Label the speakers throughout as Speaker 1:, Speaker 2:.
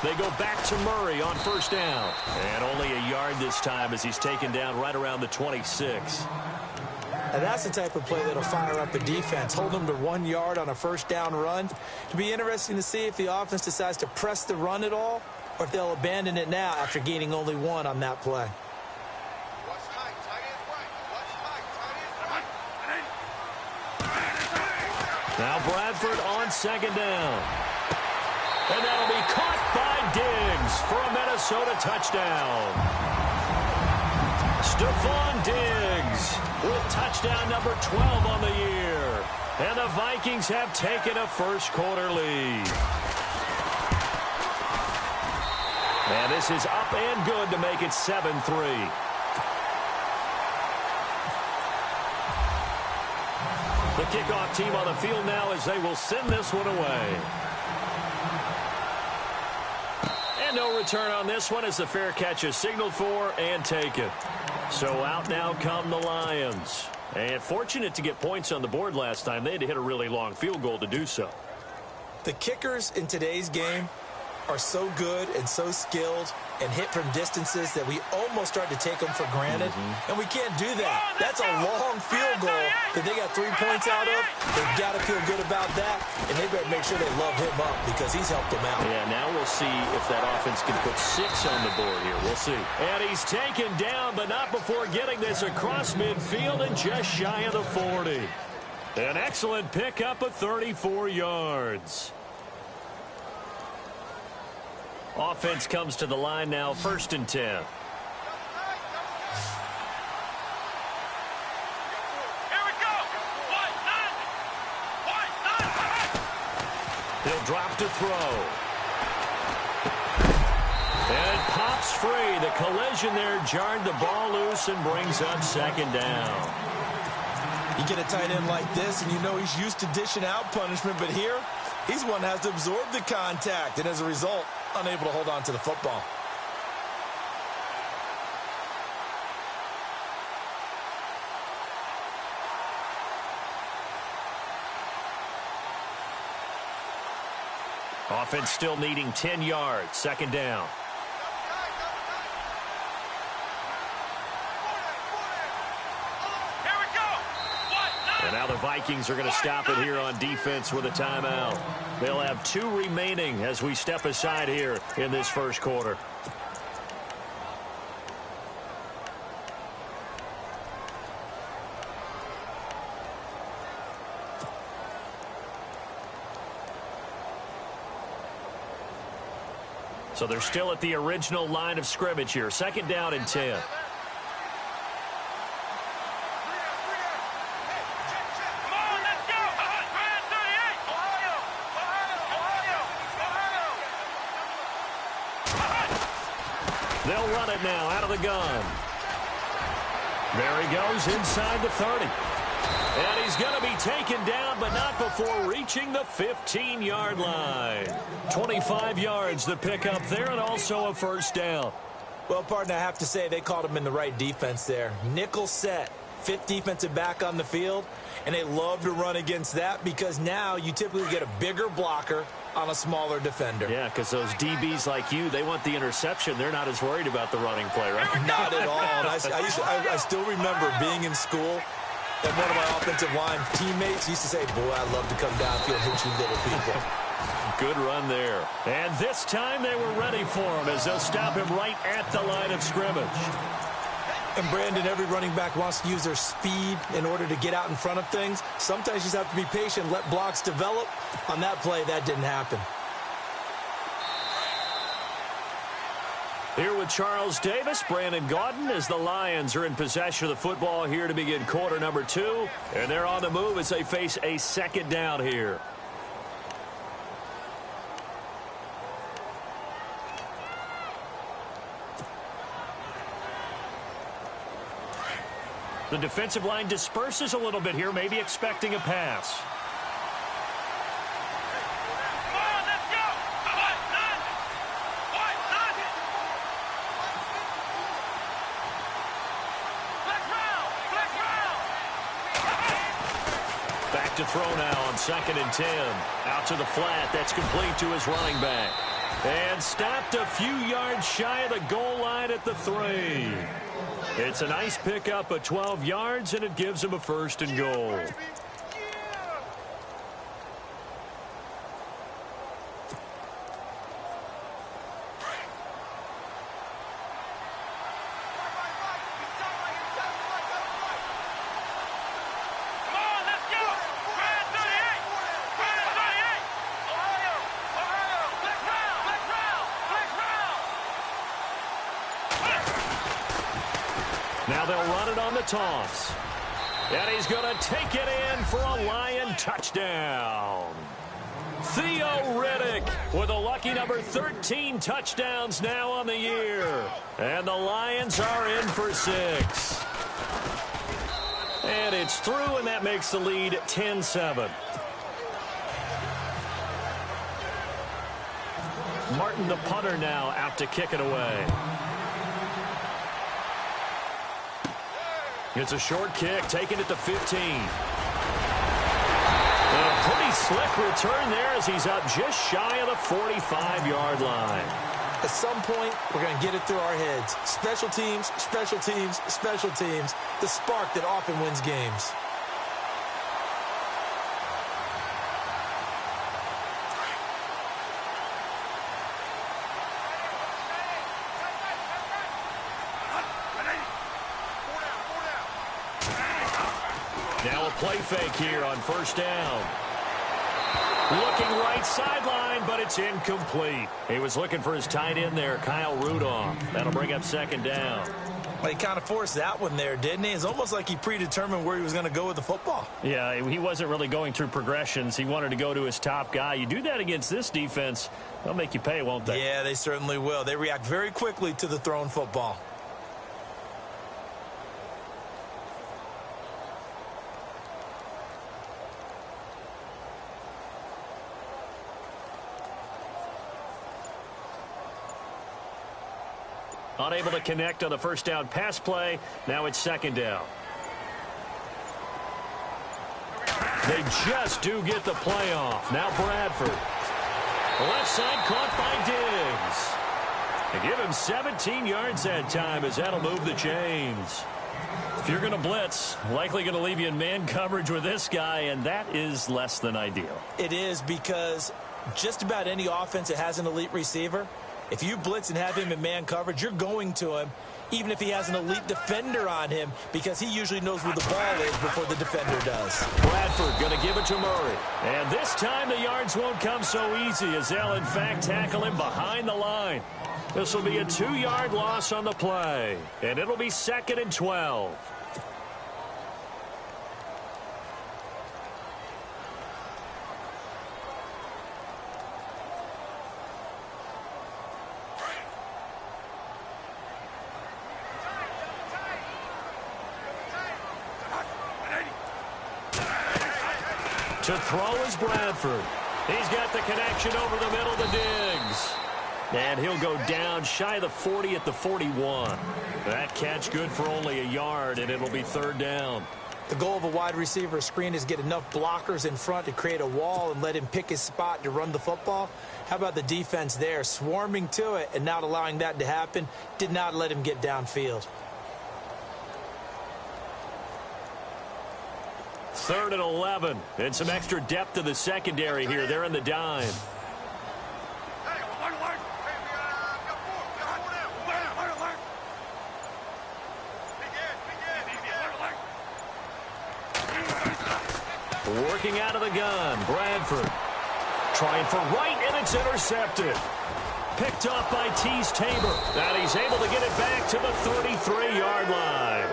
Speaker 1: They go back to Murray on first down. And only a yard this time as he's taken down right around the 26.
Speaker 2: And that's the type of play that'll fire up the defense. Hold them to 1 yard on a first down run. It'll be interesting to see if the offense decides to press the run at all or if they'll abandon it now after gaining only 1 on that play.
Speaker 1: Now Bradford on second down. And that'll be caught by Diggs for a Minnesota touchdown. Stephon Diggs with touchdown number 12 on the year. And the Vikings have taken a first-quarter lead. And this is up and good to make it 7-3. The kickoff team on the field now as they will send this one away. And no return on this one as the fair catch is signaled for and taken. So out now come the Lions. And fortunate to get points on the board last time. They had to hit a really long field goal to do so.
Speaker 2: The kickers in today's game are so good and so skilled and hit from distances that we almost start to take them for granted. And we can't do that. That's a long field goal that they got 3 points out of. They've got to feel good about that, and they better make sure they love him up because he's helped them out.
Speaker 1: Yeah, now we'll see if that offense can put 6 on the board here. We'll see. And he's taken down, but not before getting this across midfield and just shy of the 40. An excellent pickup of 34 yards. Offense comes to the line now, 1st and 10.
Speaker 3: Here we go.
Speaker 1: He'll drop to throw. And it pops free. The collision there jarred the ball loose and brings up 2nd down.
Speaker 2: You get a tight end like this, and you know he's used to dishing out punishment, but here, he's one that has to absorb the contact, and as a result, unable to hold on to the football.
Speaker 1: Offense still needing 10 yards. 2nd down. And now the Vikings are going to stop it here on defense with a timeout. They'll have 2 remaining as we step aside here in this first quarter. So they're still at the original line of scrimmage here. 2nd down and 10. They'll run it now out of the gun. There he goes inside the 30. And he's going to be taken down, but not before reaching the 15-yard line. 25 yards the pickup there, and also a 1st down.
Speaker 2: Well, partner, I have to say they called him in the right defense there. Nickel set, 5th defensive back on the field, and they love to run against that because now you typically get a bigger blocker on a smaller defender.
Speaker 1: Yeah, because those DBs like you, they want the interception. They're not as worried about the running play, right?
Speaker 2: Not at all. And I still remember being in school, and one of my offensive line teammates used to say, boy, I love to come downfield, hit you little people.
Speaker 1: Good run there. And this time they were ready for him as they'll stop him right at the line of scrimmage.
Speaker 2: And, Brandon, every running back wants to use their speed in order to get out in front of things. Sometimes you just have to be patient, let blocks develop. On that play, that didn't happen.
Speaker 1: Here with Charles Davis, Brandon Gaudin, as the Lions are in possession of the football here to begin quarter number 2. And they're on the move as they face a 2nd down here. The defensive line disperses a little bit here, maybe expecting a pass. Back to throw now on 2nd and 10. Out to the flat. That's complete to his running back. And stopped a few yards shy of the goal line at the 3. It's a nice pickup of 12 yards, and it gives him a 1st and goal. Now they'll run it on the toss. And he's going to take it in for a Lion touchdown. Theo Riddick with a lucky number 13 touchdowns now on the year. And the Lions are in for 6. And it's through, and that makes the lead 10-7. Martin, the punter, now out to kick it away. It's a short kick, taking it to 15. A pretty slick return there as he's up just shy of the 45-yard line.
Speaker 2: At some point, we're going to get it through our heads. Special teams, special teams, special teams. The spark that often wins games.
Speaker 1: Now a play fake here on 1st down. Looking right sideline, but it's incomplete. He was looking for his tight end there, Kyle Rudolph. That'll bring up 2nd down.
Speaker 2: Well, he kind of forced that one there, didn't he? It's almost like he predetermined where he was going to go with the football.
Speaker 3: Yeah, he wasn't really going through progressions. He wanted to go to his top guy. You do that against this defense, they'll make you pay, won't they?
Speaker 2: Yeah, they certainly will. They react very quickly to the thrown football.
Speaker 1: Unable to connect on the 1st down pass play. Now it's 2nd down. They just do get the play off. Now Bradford. Left side caught by Diggs. They give him 17 yards that time as that'll move the chains. If you're going to blitz, likely going to leave you in man coverage with this guy, and that is less than ideal.
Speaker 2: It is, because just about any offense that has an elite receiver, if you blitz and have him in man coverage, you're going to him, even if he has an elite defender on him, because he usually knows where the ball is before the defender does.
Speaker 1: Bradford going to give it to Murray. And this time the yards won't come so easy as they'll, in fact, tackle him behind the line. This will be a 2-yard loss on the play, and it'll be 2nd and 12. To throw is Bradford. He's got the connection over the middle to Diggs. And he'll go down shy of the 40 at the 41. That catch good for only a yard, and it'll be 3rd down.
Speaker 2: The goal of a wide receiver screen is get enough blockers in front to create a wall and let him pick his spot to run the football. How about the defense there, swarming to it and not allowing that to happen? Did not let him get downfield.
Speaker 1: 3rd and 11. And some extra depth to the secondary here. They're in the dime. Working out of the gun, Bradford. Trying for right, and it's intercepted. Picked off by Tease Tabor. And he's able to get it back to the 33-yard line.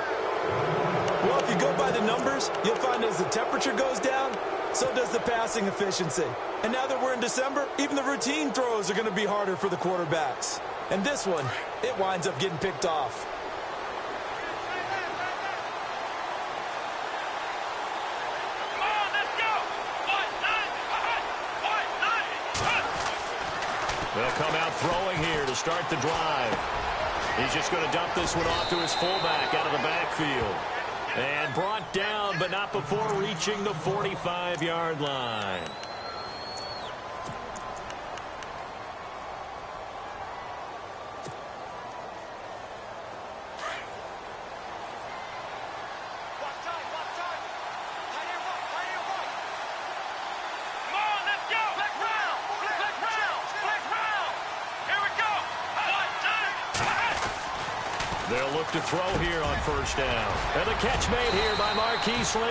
Speaker 2: Well, if you go by the numbers, you'll find as the temperature goes down, so does the passing efficiency. And now that we're in December, even the routine throws are going to be harder for the quarterbacks. And this one, it winds up getting picked off.
Speaker 1: They'll come out throwing here to start the drive. He's just going to dump this one off to his fullback out of the backfield. And brought down, but not before reaching the 45-yard line. They'll look to throw here on first down. And the catch made here by Marquise Lee.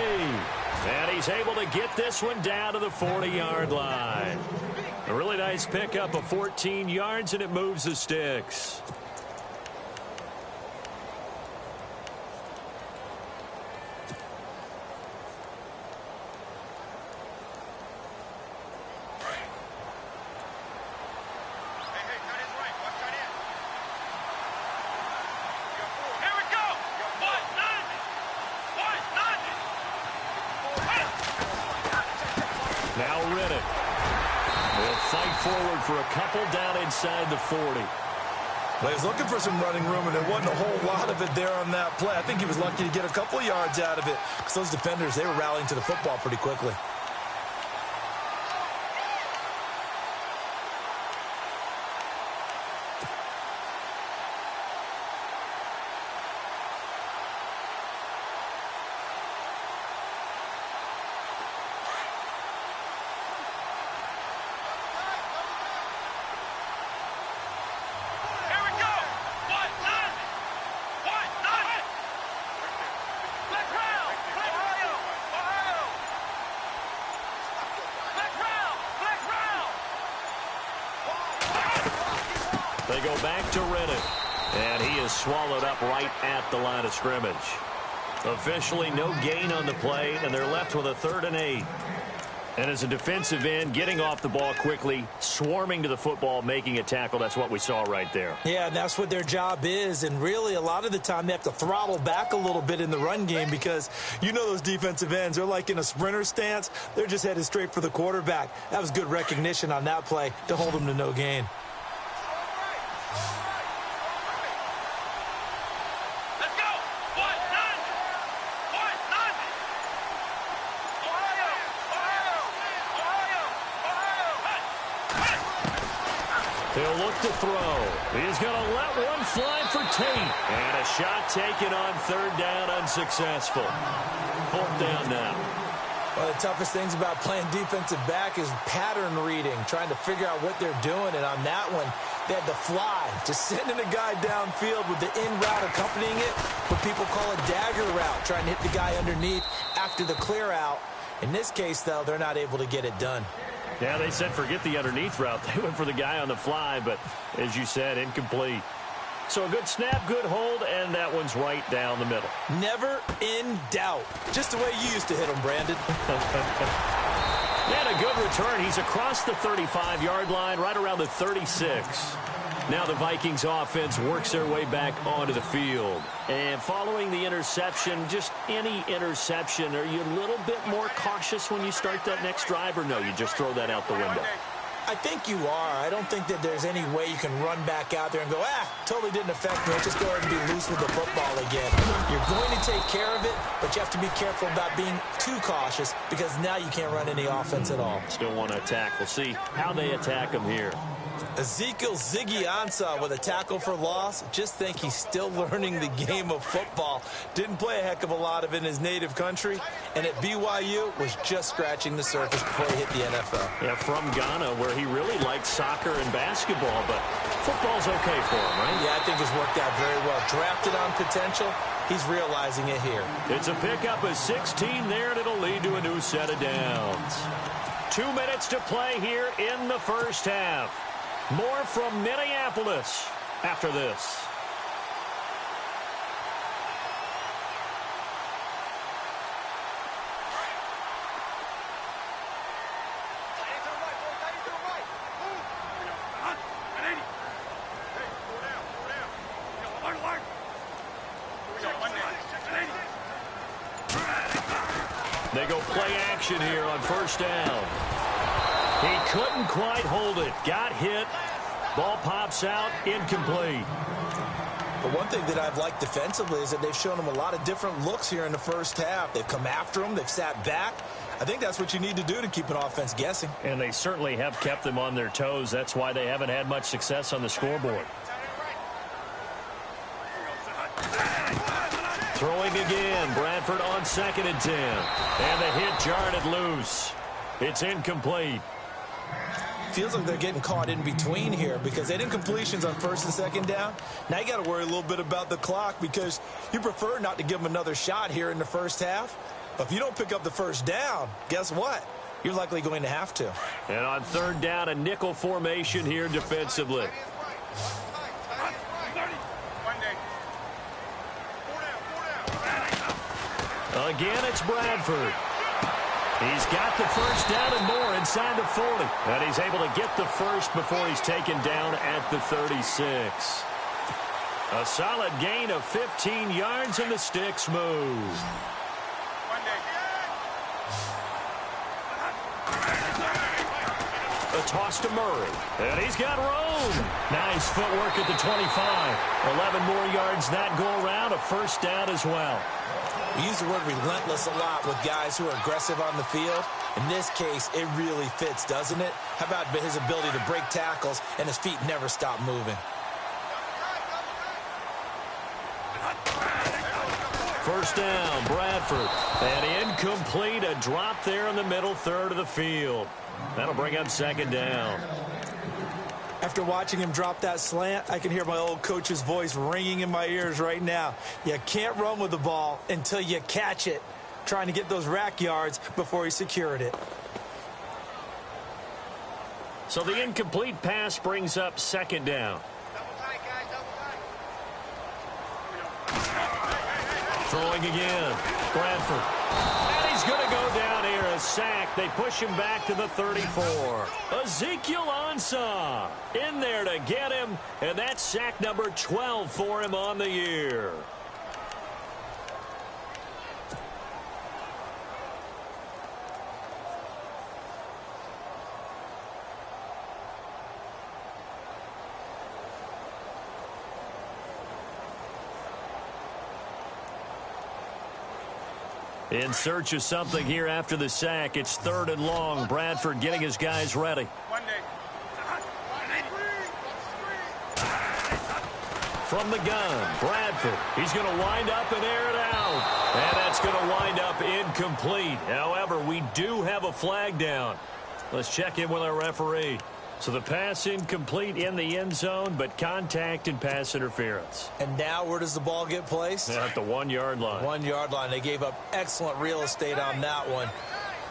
Speaker 1: And he's able to get this one down to the 40-yard line. A really nice pickup of 14 yards, and it moves the sticks. Forward for a couple down inside the 40.
Speaker 2: Well, he's looking for some running room, and there wasn't a whole lot of it there on that play. I think he was lucky to get a couple of yards out of it because those defenders, they were rallying to the football pretty quickly.
Speaker 1: They go back to Reddick, and he is swallowed up right at the line of scrimmage. Officially no gain on the play, and they're left with a 3rd and 8. And as a defensive end, getting off the ball quickly, swarming to the football, making a tackle, that's what we saw right there.
Speaker 2: Yeah, and that's what their job is. And really, a lot of the time, they have to throttle back a little bit in the run game because you know those defensive ends, they're like in a sprinter stance. They're just headed straight for the quarterback. That was good recognition on that play to hold them to no gain.
Speaker 1: He'll look to throw. He's going to let one fly for Tate. And a shot taken on 3rd down, unsuccessful. 4th down now.
Speaker 2: One of the toughest things about playing defensive back is pattern reading, trying to figure out what they're doing. And on that one, they had the fly, just sending a guy downfield with the in route accompanying it, what people call a dagger route, trying to hit the guy underneath after the clear out. In this case, though, they're not able to get it done.
Speaker 3: Yeah, they said forget the underneath route. They went for the guy on the fly, but as you said, incomplete. So a good snap, good hold, and that one's right down the middle.
Speaker 2: Never in doubt. Just the way you used to hit them, Brandon.
Speaker 1: And a good return. He's across the 35-yard line, right around the 36. Now the Vikings offense works their way back onto the field. And following the interception, just any interception, are you a little bit more cautious when you start that next drive, or no, you just throw that out the window?
Speaker 2: I think you are. I don't think that there's any way you can run back out there and go, totally didn't affect me. Let's just go ahead and be loose with the football again. You're going to take care of it, but you have to be careful about being too cautious because now you can't run any offense at all.
Speaker 1: Still want to attack. We'll see how they attack him here.
Speaker 2: Ezekiel Ziggy Ansah with a tackle for loss. Just think he's still learning the game of football. Didn't play a heck of a lot of it in his native country, and at BYU was just scratching the surface before he hit the NFL.
Speaker 1: Yeah, from Ghana, where he really liked soccer and basketball, but football's okay for him, right?
Speaker 2: Yeah, I think it's worked out very well. Drafted on potential, he's realizing it here.
Speaker 1: It's a pickup of 16 there, and it'll lead to a new set of downs. 2 minutes to play here in the first half. More from Minneapolis after this. They go play action here on first down. He couldn't quite hold it. Got hit. Ball pops out. Incomplete.
Speaker 2: But one thing that I've liked defensively is that they've shown him a lot of different looks here in the first half. They've come after him. They've sat back. I think that's what you need to do to keep an offense guessing.
Speaker 3: And they certainly have kept them on their toes. That's why they haven't had much success on the scoreboard.
Speaker 1: Throwing again. Bradford on 2nd and 10. And the hit jarred it loose. It's incomplete.
Speaker 2: Feels like they're getting caught in between here because they didn't completions on first and second down. Now you got to worry a little bit about the clock because you prefer not to give them another shot here in the first half. But if you don't pick up the first down, guess what? You're likely going to have to.
Speaker 3: And on third down, a nickel formation here defensively. Again, it's Bradford. He's got the first down and more inside the 40. And he's able to get the first before he's taken down at the 36. A solid gain of 15 yards, and the sticks move. A toss to Murray. And he's got room. Nice footwork at the 25. 11 more yards that go around. A first down as well.
Speaker 2: We use the word relentless a lot with guys who are aggressive on the field. In this case, it really fits, doesn't it? How about his ability to break tackles and his feet never stop moving?
Speaker 3: First down, Bradford. And incomplete, a drop there in the middle third of the field. That'll bring up second down.
Speaker 2: After watching him drop that slant, I can hear my old coach's voice ringing in my ears right now. You can't run with the ball until you catch it, trying to get those rack yards before he secured it.
Speaker 3: So the incomplete pass brings up second down. Throwing again. Bradford. And he's going to go down here. A sack. They push him back to the 34. Ezekiel Ansah in there to get him. And that's sack number 12 for him on the year. In search of something here after the sack. It's third and long. Bradford getting his guys ready. From the gun, Bradford. He's going to wind up and air it out. And that's going to wind up incomplete. However, we do have a flag down. Let's check in with our referee. So the pass incomplete in the end zone, but contact and pass interference.
Speaker 2: And now where does the ball get placed?
Speaker 3: At the 1 yard line.
Speaker 2: 1 yard line. They gave up excellent real estate on that one.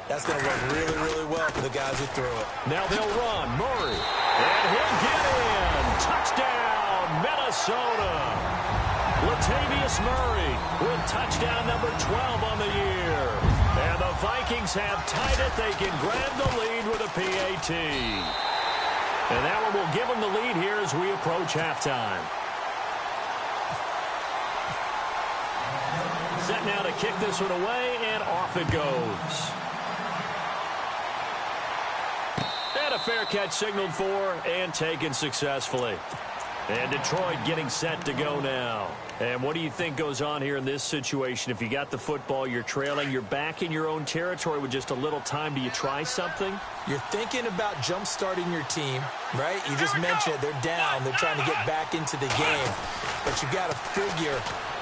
Speaker 2: That's going to work really, really well for the guys who threw it.
Speaker 3: Now they'll run. Murray. And he'll get in. Touchdown, Minnesota. Latavius Murray with touchdown number 12 on the year. And the Vikings have tied it. They can grab the lead with a PAT. And that one will give them the lead here as we approach halftime. Set now to kick this one away, and off it goes. And a fair catch signaled for and taken successfully. And Detroit getting set to go now. And what do you think goes on here in this situation? If you got the football, you're trailing, you're back in your own territory with just a little time. Do you try something?
Speaker 2: You're thinking about jump-starting your team, right? You just mentioned they're down. They're trying to get back into the game. But you got to figure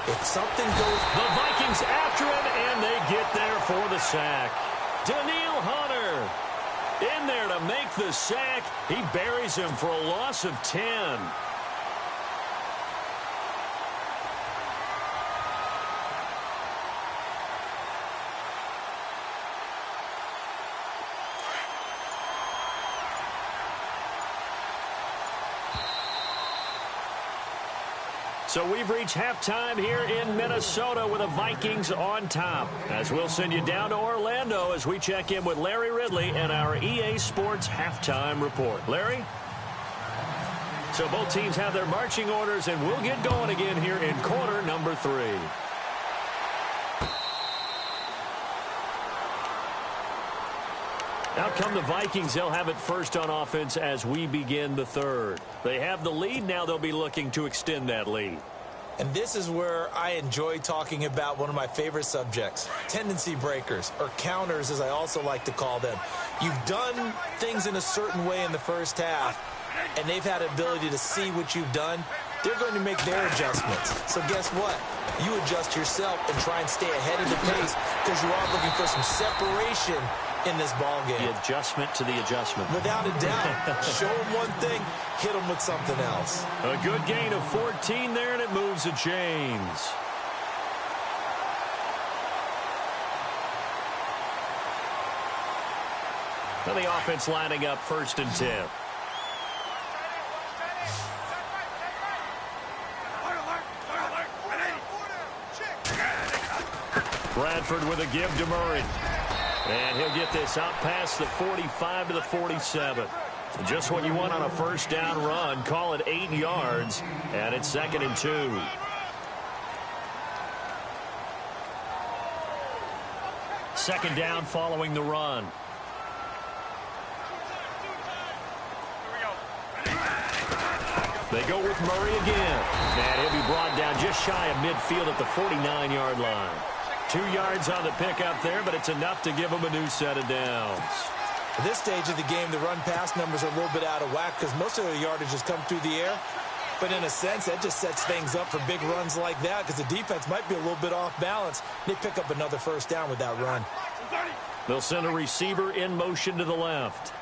Speaker 2: if something goes...
Speaker 3: The Vikings after him, and they get there for the sack. Daniil Hunter in there to make the sack. He buries him for a loss of 10. So we've reached halftime here in Minnesota with the Vikings on top. As we'll send you down to Orlando as we check in with Larry Ridley and our EA Sports Halftime Report. Larry? So both teams have their marching orders, and we'll get going again here in quarter number 3. Out come the Vikings. They'll have it first on offense as we begin the third. They have the lead. Now they'll be looking to extend that lead.
Speaker 2: And this is where I enjoy talking about one of my favorite subjects, tendency breakers, or counters as I also like to call them. You've done things in a certain way in the first half, and they've had the ability to see what you've done. They're going to make their adjustments. So guess what? You adjust yourself and try and stay ahead of the pace because you are looking for some separation in this ball game.
Speaker 1: The adjustment to the adjustment.
Speaker 2: Without a doubt. Show them one thing, hit them with something else.
Speaker 1: A good gain of 14 there, and it moves the chains. And the offense lining up 1st and 10. Bradford with a give to Murray. And he'll get this out past the 45 to the 47. Just what you want on a 1st down run. Call it 8 yards. And it's 2nd and 2. Second down following the run. They go with Murray again. And he'll be brought down just shy of midfield at the 49-yard line. 2 yards on the pickup there, but it's enough to give them a new set of downs.
Speaker 2: At this stage of the game, the run-pass numbers are a little bit out of whack because most of the yardage has come through the air. But in a sense, that just sets things up for big runs like that because the defense might be a little bit off balance. They pick up another 1st down with that run.
Speaker 1: They'll send a receiver in motion to the left.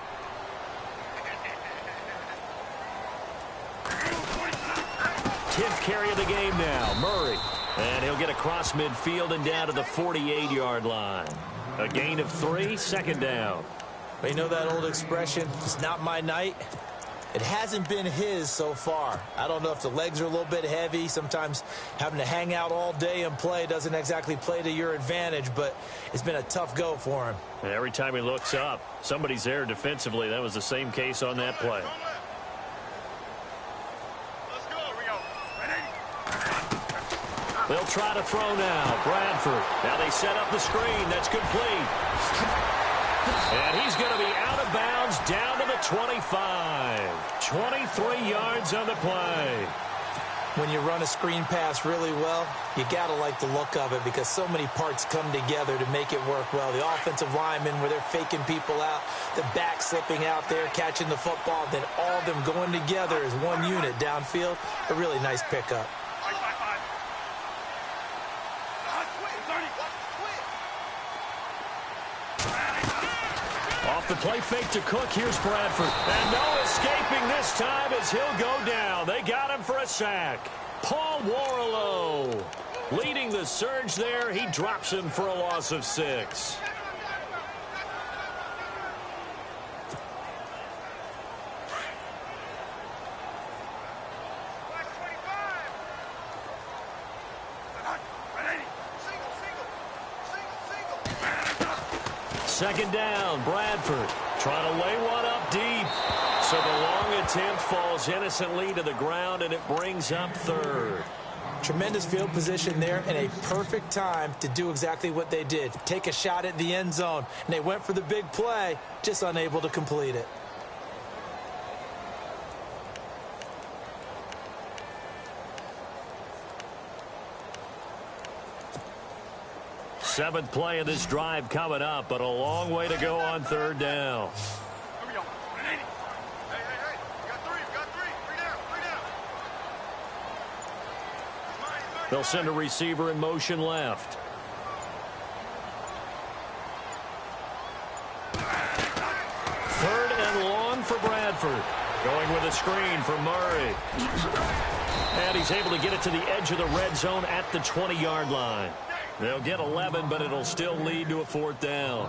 Speaker 1: Tenth carry of the game now, Murray. And he'll get across midfield and down to the 48-yard line. A gain of 3, 2nd down.
Speaker 2: But you know that old expression, it's not my night? It hasn't been his so far. I don't know if the legs are a little bit heavy. Sometimes having to hang out all day and play doesn't exactly play to your advantage, but it's been a tough go for him.
Speaker 1: And every time he looks up, somebody's there defensively. That was the same case on that play. They'll try to throw now. Bradford. Now they set up the screen. That's complete. And he's going to be out of bounds down to the 25. 23 yards on the play.
Speaker 2: When you run a screen pass really well, you got to like the look of it because so many parts come together to make it work well. The offensive linemen where they're faking people out, the back slipping out there, catching the football, then all of them going together as one unit downfield. A really nice pickup.
Speaker 1: The play fake to Cook. Here's Bradford. And no escaping this time as he'll go down. They got him for a sack. Paul Warlow leading the surge there. He drops him for a loss of 6. Second down, Bradford trying to lay one up deep. So the long attempt falls innocently to the ground, and it brings up 3rd.
Speaker 2: Tremendous field position there and a perfect time to do exactly what they did. Take a shot at the end zone. And they went for the big play, just unable to complete it.
Speaker 1: Seventh play of this drive coming up, but a long way to go on 3rd down. They'll send a receiver in motion left. Third and long for Bradford. Going with a screen for Murray. And he's able to get it to the edge of the red zone at the 20-yard line. They'll get 11, but it'll still lead to a 4th down.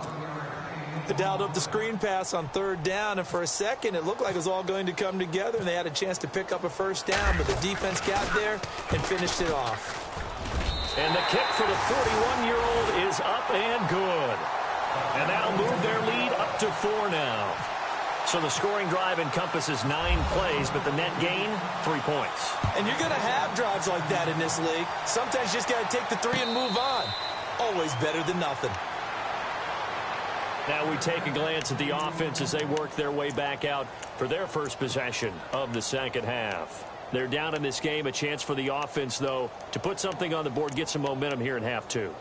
Speaker 2: They dialed up the screen pass on 3rd down, and for a second it looked like it was all going to come together, and they had a chance to pick up a 1st down, but the defense got there and finished it off.
Speaker 1: And the kick for the 41-year-old is up and good. And that'll move their lead up to 4 now. So the scoring drive encompasses 9 plays, but the net gain, 3 points.
Speaker 2: And you're going to have drives like that in this league. Sometimes you just got to take the 3 and move on. Always better than nothing.
Speaker 1: Now we take a glance at the offense as they work their way back out for their first possession of the second half. They're down in this game. A chance for the offense, though, to put something on the board, get some momentum here in half 2.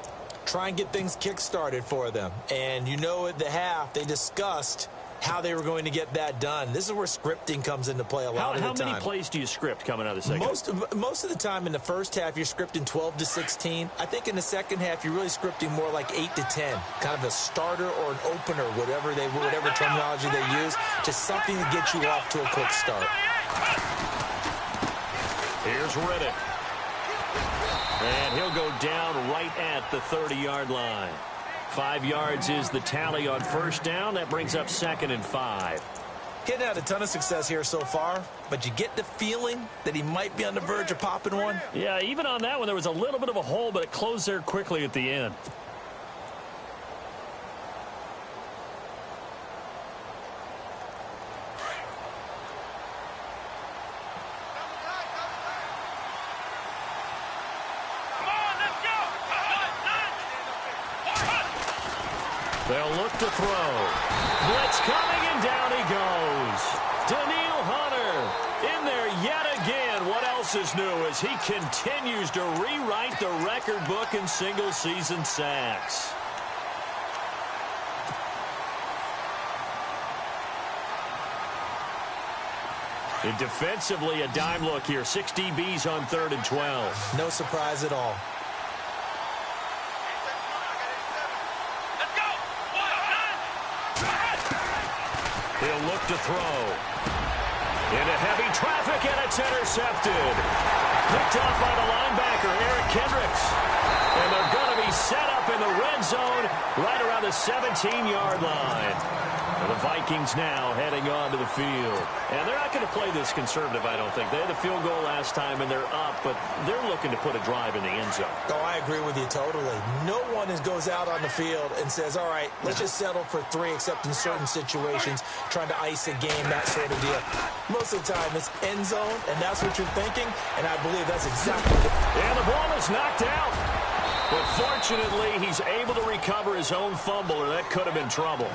Speaker 2: Try and get things kick-started for them. And you know at the half they discussed how they were going to get that done. This is where scripting comes into play a lot of the time.
Speaker 1: How many plays do you script coming out of the second?
Speaker 2: Most of the time in the first half, you're scripting 12 to 16. I think in the second half, you're really scripting more like 8 to 10. Kind of a starter or an opener, whatever terminology they use. Just something to get you off to a quick start.
Speaker 1: Here's Riddick. And he'll go down right at the 30-yard line. 5 yards is the tally on first down. That brings up 2nd and 5.
Speaker 2: He hadn't had a ton of success here so far, but you get the feeling that he might be on the verge of popping one.
Speaker 1: Yeah, even on that one, there was a little bit of a hole, but it closed there quickly at the end. They'll look to throw. Blitz coming, and down he goes. Danielle Hunter in there yet again. What else is new as he continues to rewrite the record book in single-season sacks. And defensively, a dime look here. 6 DBs on 3rd and 12.
Speaker 2: No surprise at all.
Speaker 1: He'll look to throw. Into heavy traffic, and it's intercepted. Picked off by the linebacker, Eric Kendricks. And they're going to be set up in the red zone right around the 17-yard line. And the Vikings now heading on to the field. And they're not going to play this conservative, I don't think. They had a field goal last time, and they're up, but they're looking to put a drive in the end zone.
Speaker 2: Oh, I agree with you totally. No one goes out on the field and says, all right, let's just settle for 3, except in certain situations, trying to ice a game, that sort of deal. Most of the time, it's end zone, and that's what you're thinking, and I believe that's exactly what...
Speaker 1: And the ball is knocked out. But fortunately, he's able to recover his own fumble, or that could have been trouble.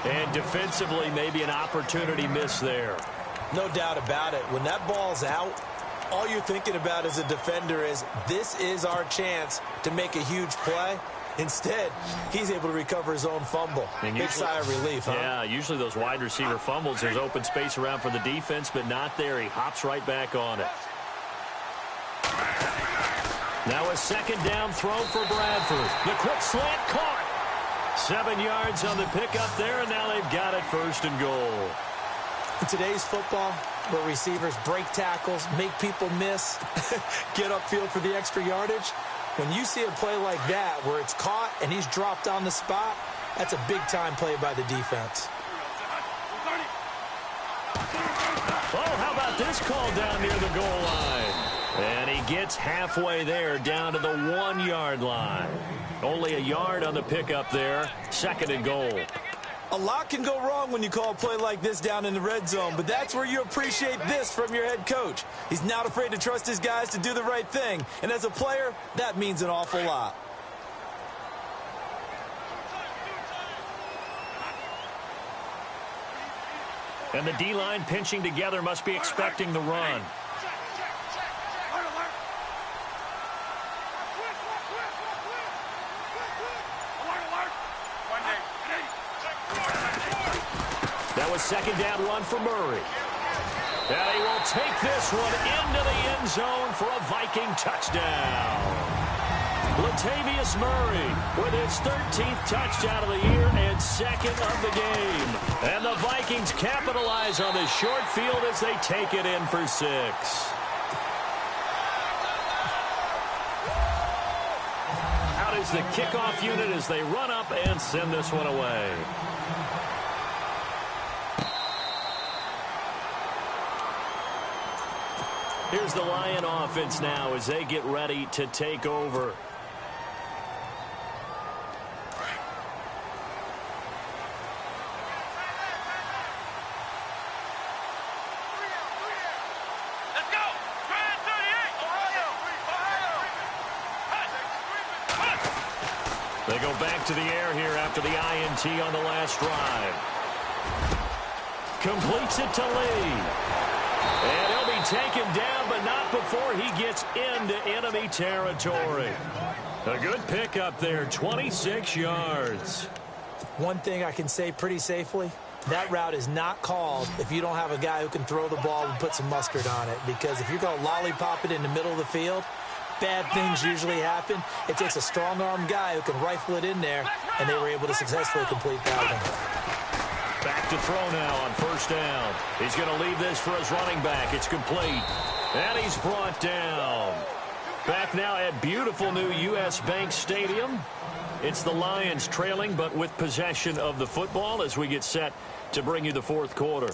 Speaker 1: And defensively, maybe an opportunity miss there.
Speaker 2: No doubt about it. When that ball's out, all you're thinking about as a defender is, this is our chance to make a huge play. Instead, he's able to recover his own fumble. Big sigh of relief, huh?
Speaker 1: Yeah, usually those wide receiver fumbles, there's open space around for the defense, but not there. He hops right back on it. Now a 2nd down throw for Bradford. The quick slant caught. 7 yards on the pickup there, and now they've got it 1st and goal.
Speaker 2: In today's football, where receivers break tackles, make people miss, get upfield for the extra yardage, when you see a play like that where it's caught and he's dropped on the spot, that's a big-time play by the defense.
Speaker 1: Oh, how about this call down near the goal line? And he gets halfway there, down to the 1-yard line. Only a yard on the pickup there. 2nd and goal.
Speaker 2: A lot can go wrong when you call a play like this down in the red zone, but that's where you appreciate this from your head coach. He's not afraid to trust his guys to do the right thing, and as a player, that means an awful lot.
Speaker 1: And the D-line pinching together, must be expecting the run. That was 2nd down run for Murray. And he will take this one into the end zone for a Viking touchdown. Latavius Murray with his 13th touchdown of the year and 2nd of the game. And the Vikings capitalize on this short field as they take it in for 6. Out is the kickoff unit as they run up and send this one away. Here's the Lion offense now as they get ready to take over. They go back to the air here after the INT on the last drive. Completes it to Lee. And he'll be taken down, but not before he gets into enemy territory. A good pickup there, 26 yards.
Speaker 2: One thing I can say pretty safely, That route is not called if you don't have a guy who can throw the ball and put some mustard on it, because if you're going to lollipop it in the middle of the field, bad things usually happen. It takes a strong-arm guy who can rifle it in there, and they were able to successfully complete that one.
Speaker 1: Back to throw now on first down. He's going to leave this for his running back. It's complete. And he's brought down. Back now at beautiful new U.S. Bank Stadium. It's the Lions trailing, but with possession of the football as we get set to bring you the fourth quarter.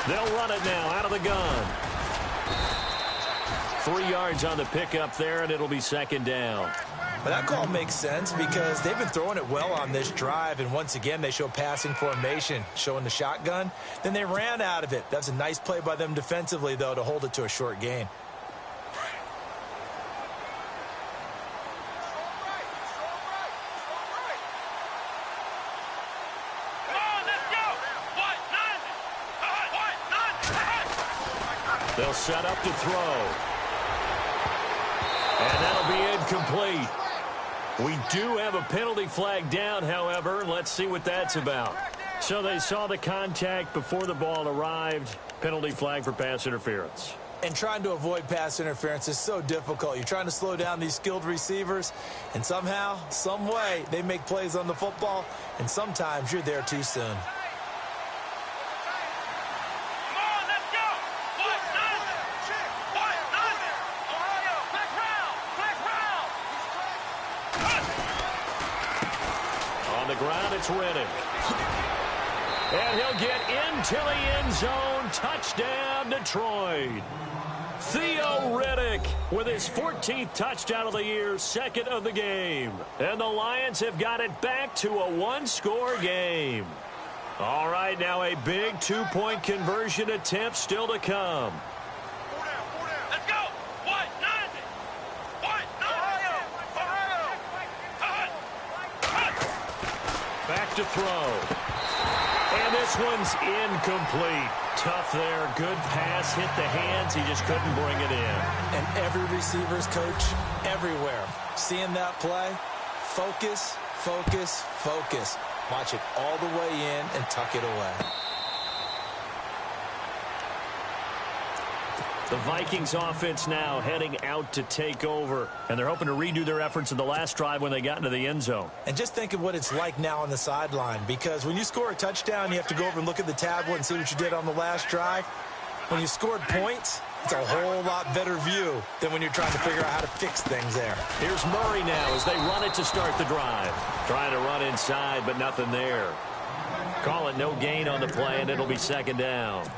Speaker 1: They'll run it now out of the gun. 3 yards on the pickup there, and it'll be second down.
Speaker 2: But that call makes sense because they've been throwing it well on this drive, and once again they show passing formation, showing the shotgun. Then they ran out of it. That's a nice play by them defensively, though, to hold it to a short gain.
Speaker 1: They'll set up to throw. And that'll be incomplete. We do have a penalty flag down, however. Let's see what that's about. So they saw the contact before the ball arrived. Penalty flag for pass interference.
Speaker 2: And trying to avoid pass interference is so difficult. You're trying to slow down these skilled receivers, and somehow, some way, they make plays on the football, and sometimes you're there too soon.
Speaker 1: Ground, it's Riddick. And he'll get into the end zone. Touchdown, Detroit. Theo Riddick with his 14th touchdown of the year, second of the game. And the Lions have got it back to a one-score game. All right, now a big two-point conversion attempt still to come. Back to throw. And this one's incomplete. Tough there. Good pass. Hit the hands. He just couldn't bring it in.
Speaker 2: And every receiver's coach everywhere. Seeing that play, focus, focus, focus. Watch it all the way in and tuck it away.
Speaker 1: The Vikings offense now heading out to take over, and they're hoping to redo their efforts in the last drive when they got into the end zone.
Speaker 2: And just think of what it's like now on the sideline, because when you score a touchdown, you have to go over and look at the tablet and see what you did on the last drive. When you scored points, it's a whole lot better view than when you're trying to figure out how to fix things there.
Speaker 1: Here's Murray now as they run it to start the drive. Trying to run inside, but nothing there. Call it no gain on the play, and it'll be second down.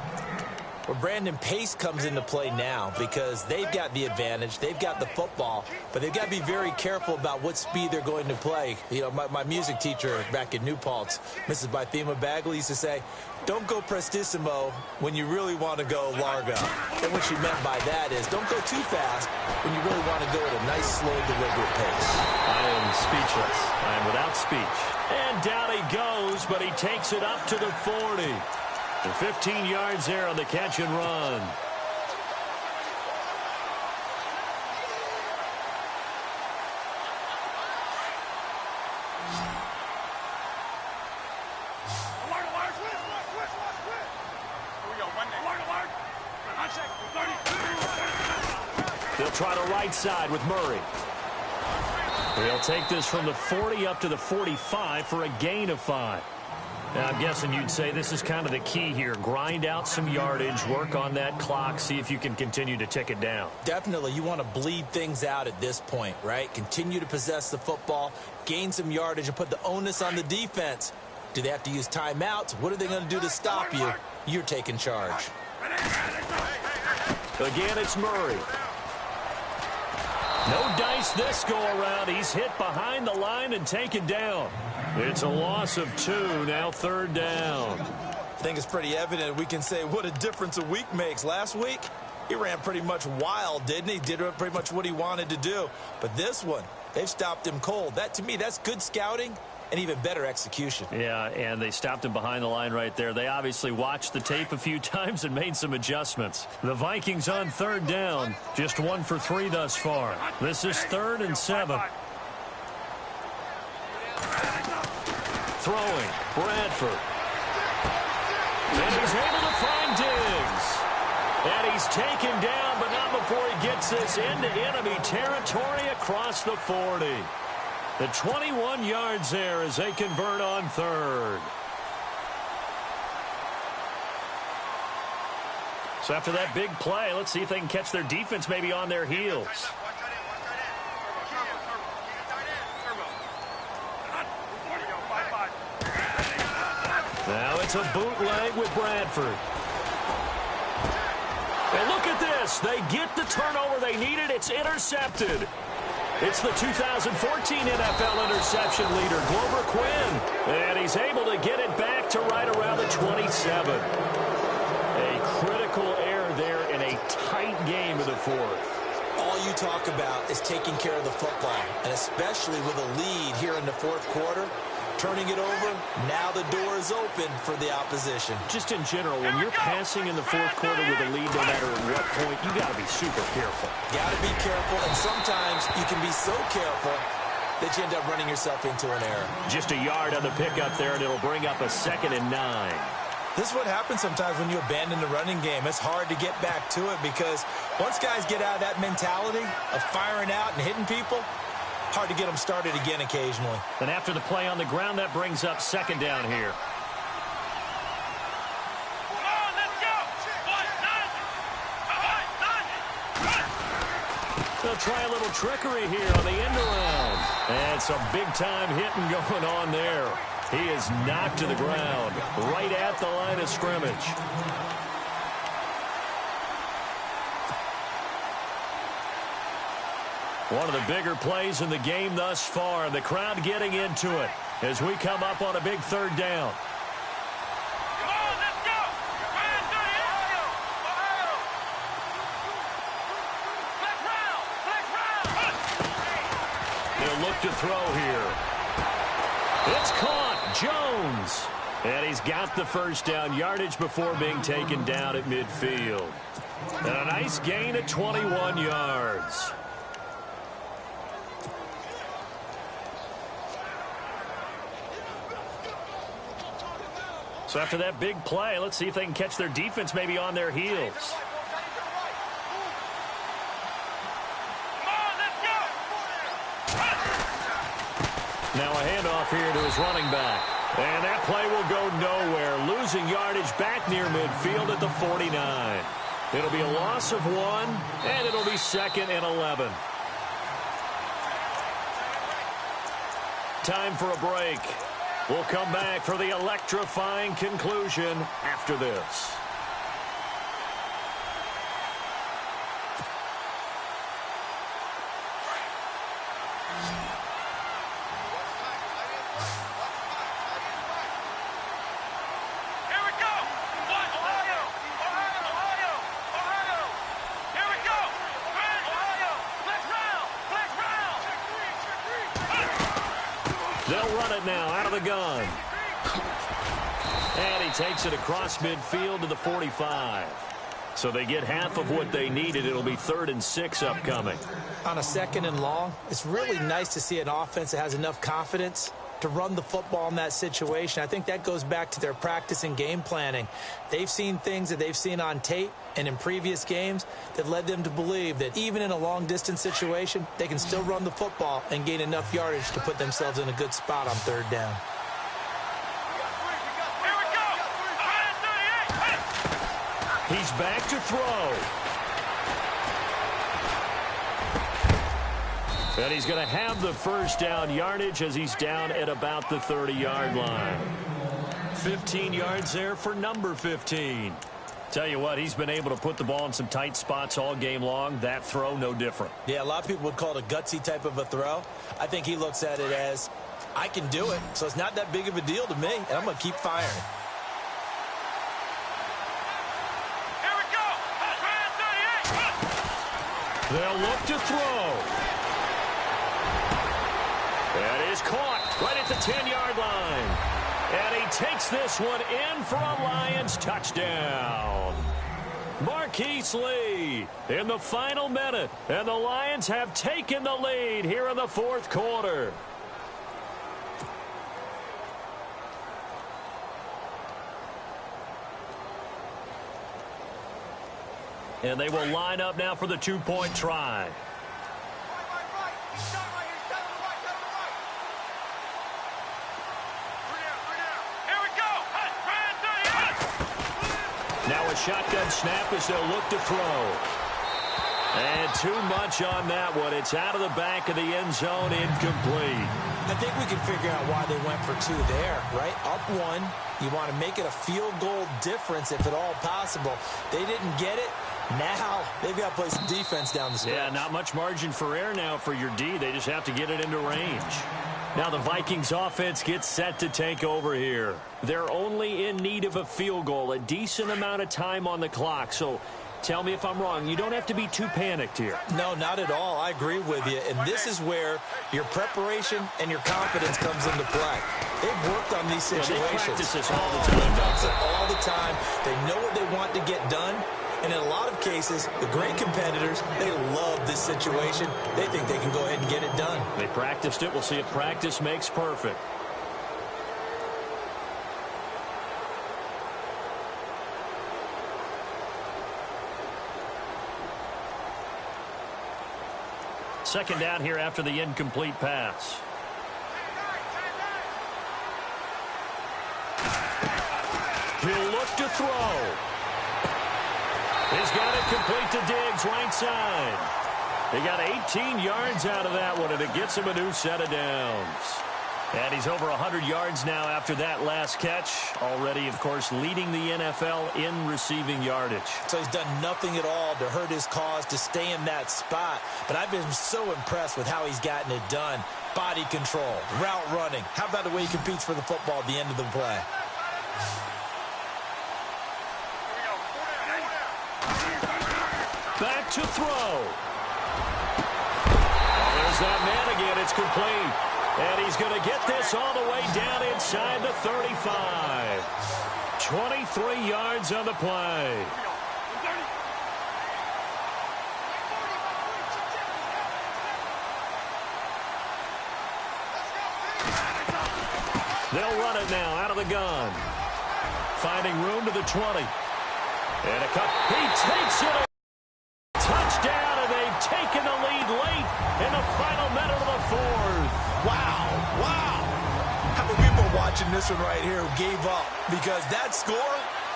Speaker 2: Well, Brandon, pace comes into play now because they've got the advantage. They've got the football, but they've got to be very careful about what speed they're going to play. You know, my music teacher back in New Paltz, Mrs. Bythema Bagley, used to say, don't go prestissimo when you really want to go largo. And what she meant by that is don't go too fast when you really want to go at a nice, slow, deliberate pace.
Speaker 1: I am speechless. I am without speech. And down he goes, but he takes it up to the 40. And 15 yards there on the catch and run. They'll try the right side with Murray. He'll take this from the 40 up to the 45 for a gain of 5. Now, I'm guessing you'd say this is kind of the key here. Grind out some yardage, work on that clock, see if you can continue to tick it down.
Speaker 2: Definitely. You want to bleed things out at this point, right? Continue to possess the football, gain some yardage, and put the onus on the defense. Do they have to use timeouts? What are they going to do to stop you? You're taking charge.
Speaker 1: Again, it's Murray. No dice this go-around. He's hit behind the line and taken down. It's a loss of 2, now third down.
Speaker 2: I think it's pretty evident we can say what a difference a week makes. Last week, He ran pretty much wild, didn't he? Did pretty much what he wanted to do. But this one, they've stopped him cold. That, to me, that's good scouting and even better execution.
Speaker 1: Yeah, and they stopped him behind the line right there. They obviously watched the tape a few times and made some adjustments. The Vikings on third down, just 1 for 3 thus far. This is 3rd and 7. Throwing, Bradford. And he's able to find Diggs. And he's taken down, but not before he gets this into enemy territory across the 40. The 21 yards there as they convert on 3rd. So after that big play, let's see if they can catch their defense maybe on their heels. Now it's a bootleg with Bradford. And look at this. They get the turnover they needed. It's intercepted. It's the 2014 NFL interception leader, Glover Quinn. And he's able to get it back to right around the 27. A critical error there in a tight game of the 4th.
Speaker 2: All you talk about is taking care of the football, and especially with a lead here in the 4th quarter. Turning it over, now the door is open for the opposition.
Speaker 1: Just in general, when you're passing in the 4th quarter with a lead, no matter at what point, you got to be super careful.
Speaker 2: Got to be careful, and sometimes you can be so careful that you end up running yourself into an error.
Speaker 1: Just a yard on the pickup there, and it'll bring up a 2nd and 9.
Speaker 2: This is what happens sometimes when you abandon the running game. It's hard to get back to it because once guys get out of that mentality of firing out and hitting people, hard to get them started again occasionally.
Speaker 1: And after the play on the ground, that brings up 2nd down here. They'll try a little trickery here on the end around. And some big-time hitting going on there. He is knocked to the ground right at the line of scrimmage. One of the bigger plays in the game thus far. The crowd getting into it as we come up on a big 3rd down.
Speaker 3: Come on, let's go!
Speaker 1: He'll look to throw here. It's caught. Jones. And he's got the 1st down, yardage before being taken down at midfield. And a nice gain of 21 yards. So after that big play, let's see if they can catch their defense maybe on their heels. Now a handoff here to his running back. And that play will go nowhere. Losing yardage back near midfield at the 49. It'll be a loss of 1, and it'll be 2nd and 11. Time for a break. We'll come back for the electrifying conclusion after this. They'll run it now out of the gun. And he takes it across midfield to the 45. So they get half of what they needed. It'll be 3rd and 6 upcoming.
Speaker 2: On a 2nd and long, it's really nice to see an offense that has enough confidence to run the football in that situation. I think that goes back to their practice and game planning. They've seen things that they've seen on tape and in previous games that led them to believe that even in a long-distance situation, they can still run the football and gain enough yardage to put themselves in a good spot on 3rd down.
Speaker 1: He's back to throw. And he's going to have the 1st down yardage as he's down at about the 30-yard line. 15 yards there for number 15. Tell you what, he's been able to put the ball in some tight spots all game long. That throw, no different.
Speaker 2: Yeah, a lot of people would call it a gutsy type of a throw. I think he looks at it as, I can do it, so it's not that big of a deal to me, and I'm going to keep firing.
Speaker 1: They'll look to throw. That is caught right at the 10-yard line. And he takes this one in for a Lions touchdown. Marquise Lee in the final minute. And the Lions have taken the lead here in the fourth quarter. And they will line up now for the two-point try. Now a shotgun snap as they'll look to throw. And too much on that one. It's out of the back of the end zone, incomplete.
Speaker 2: I think we can figure out why they went for two there, right? Up one, you want to make it a field goal difference if at all possible. They didn't get it. Now they've got to play some defense down the stretch.
Speaker 1: Yeah, not much margin for error now for your D. They just have to get it into range. Now the Vikings offense gets set to take over here. They're only in need of a field goal, a decent amount of time on the clock. So tell me if I'm wrong. You don't have to be too panicked here.
Speaker 2: No, not at all. I agree with you. And this is where your preparation and your confidence comes into play. They've worked on these situations.
Speaker 1: They practice this all the time.
Speaker 2: They practice it all the time. They know what they want to get done. And in a lot of cases, the great competitors, they love this situation. They think they can go ahead and get it done.
Speaker 1: They practiced it. We'll see if practice makes perfect. Second down here after the incomplete pass. He'll look to throw. He's got it complete to Diggs, right side. He got 18 yards out of that one, and it gets him a new set of downs. And he's over 100 yards now after that last catch. Already, of course, leading the NFL in receiving yardage.
Speaker 2: So he's done nothing at all to hurt his cause, to stay in that spot. But I've been so impressed with how he's gotten it done. Body control, route running. How about the way he competes for the football at the end of the play?
Speaker 1: Back to throw. There's that man again. It's complete. And he's going to get this all the way down inside the 35. 23 yards on the play. They'll run it now out of the gun. Finding room to the 20. And a cut. He takes it. Touchdown, and they've taken the lead late in the final minute of the fourth.
Speaker 2: Wow, wow. How many people are watching this one right here who gave up? Because that score,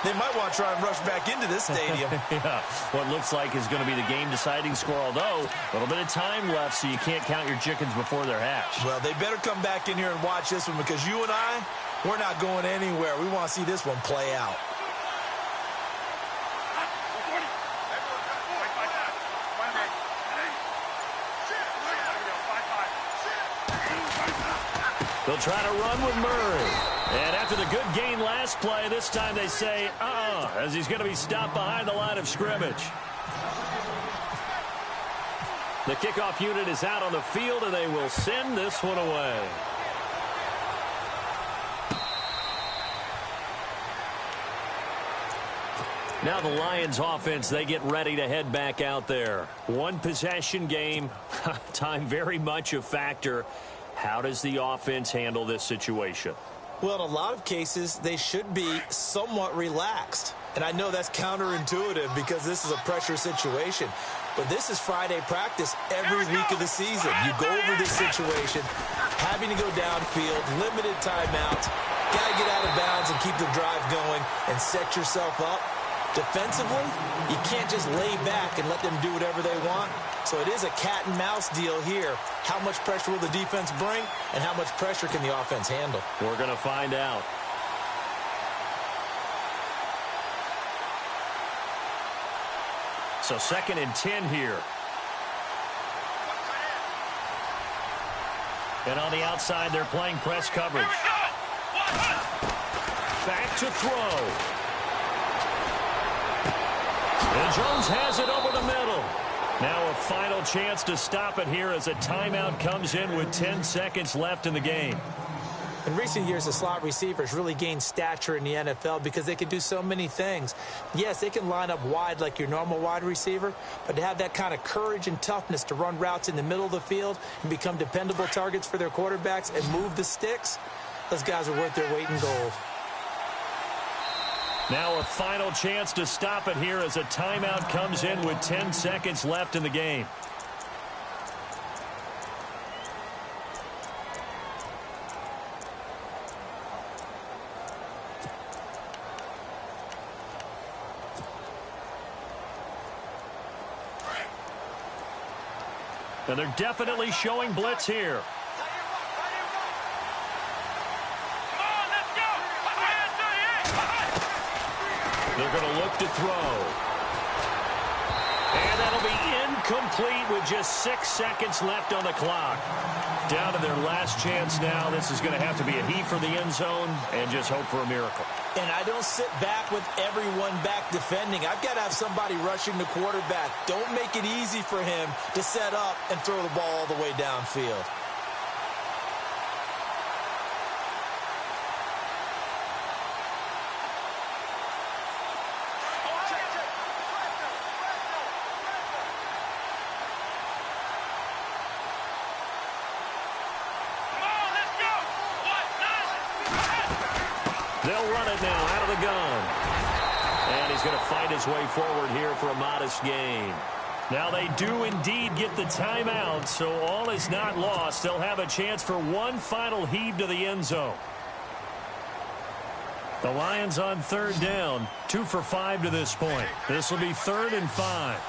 Speaker 2: they might want to try and rush back into this stadium.
Speaker 1: Yeah, what looks like is going to be the game-deciding score, although a little bit of time left, so you can't count your chickens before they're hatched.
Speaker 2: Well, they better come back in here and watch this one, because you and I, we're not going anywhere. We want to see this one play out.
Speaker 1: They'll try to run with Murray. And after the good gain last play, this time they say, as he's going to be stopped behind the line of scrimmage. The kickoff unit is out on the field, and they will send this one away. Now the Lions offense, they get ready to head back out there. One possession game, time very much a factor. How does the offense handle this situation?
Speaker 2: Well, in a lot of cases, they should be somewhat relaxed. And I know that's counterintuitive because this is a pressure situation. But this is Friday practice every week of the season. You go over this situation, having to go downfield, limited timeouts, got to get out of bounds and keep the drive going and set yourself up. Defensively, you can't just lay back and let them do whatever they want. So it is a cat and mouse deal here. How much pressure will the defense bring, and how much pressure can the offense handle?
Speaker 1: We're going to find out. So 2nd and 10 here. And on the outside, they're playing press coverage. Back to throw. And Jones has it over the middle. Now a final chance to stop it here as a timeout comes in with 10 seconds left in the game.
Speaker 2: In recent years, the slot receivers really gained stature in the NFL because they can do so many things. Yes, they can line up wide like your normal wide receiver, but to have that kind of courage and toughness to run routes in the middle of the field and become dependable targets for their quarterbacks and move the sticks, those guys are worth their weight in gold.
Speaker 1: Now a final chance to stop it here as a timeout comes in with 10 seconds left in the game. And they're definitely showing blitz here. They're going to look to throw. And that'll be incomplete with just 6 seconds left on the clock. Down to their last chance now. This is going to have to be a heave for the end zone and just hope for a miracle.
Speaker 2: And I don't sit back with everyone back defending. I've got to have somebody rushing the quarterback. Don't make it easy for him to set up and throw the ball all the way downfield.
Speaker 1: They'll run it now out of the gun. And he's going to fight his way forward here for a modest gain. Now they do indeed get the timeout, so all is not lost. They'll have a chance for one final heave to the end zone. The Lions on third down, 2 for 5 to this point. This will be 3rd and 5.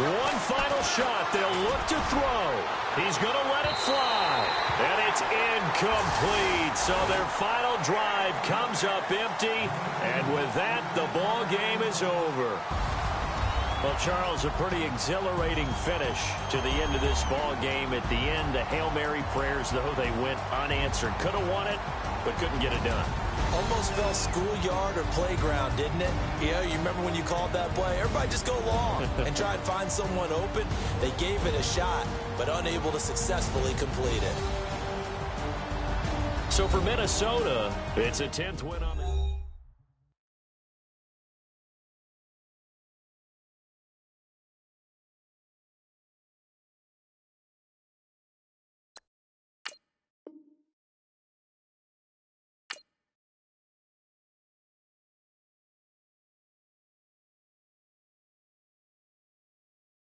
Speaker 1: One final shot. They'll look to throw. He's going to let it fly. And it's incomplete. So their final drive comes up empty. And with that, the ball game is over. Well, Charles, a pretty exhilarating finish to the end of this ball game. At the end, the Hail Mary prayers, though, they went unanswered. Could have won it, but couldn't get it done.
Speaker 2: Almost felt schoolyard or playground, didn't it? Yeah, you remember when you called that play? Everybody just go long and try and find someone open. They gave it a shot, but unable to successfully complete it.
Speaker 1: So for Minnesota, it's a 10th win on the